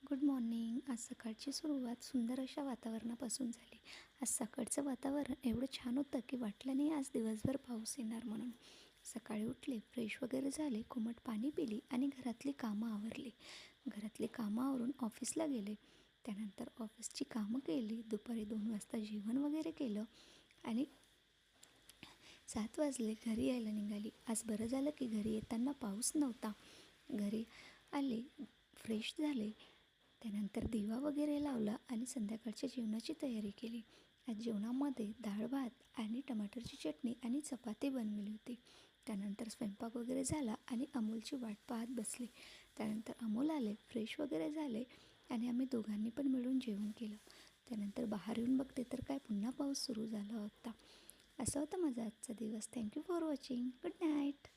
Good morning. आज सकाळची सुरुवात सुंदर अशा वातावरणापासून झाली. आज सकाळचं वातावरण एवढं छान होतं की वाटलं नाही आज दिवसभर पाऊस येणार म्हणून. सकाळी उठले, फ्रेश वगैरे झाले, कोमट पाणी पिली आणि घरातली कामं आवरली. घरातली कामं आवरून ऑफिसला गेले. त्यानंतर ऑफिसची कामं केली. दुपारी 2 वाजता जेवण वगैरे केलं आणि 7 वाजले घरी यायला निघाली. आज बरं झालं की घरी येताना पाऊस नव्हता. घरी आले, फ्रेश झाले. त्यानंतर दिवा वगैरे लावला आणि संध्याकाळच्या जेवणाची तयारी केली. आज जेवणामध्ये डाळ भात आणि टमाटरची चटणी आणि चपाती बनवली होती. त्यानंतर स्वयंपाक वगैरे झाला आणि अमोलची वाट पाहत बसले. त्यानंतर अमोल आले, फ्रेश वगैरे झाले आणि आम्ही दोघांनी पण मिळून जेवण केलं. त्यानंतर बाहेर येऊन बघते तर काय पुन्हा पाऊस सुरू झाला होता. असा होता माझा आजचा दिवस. Thank you for watching. Good night.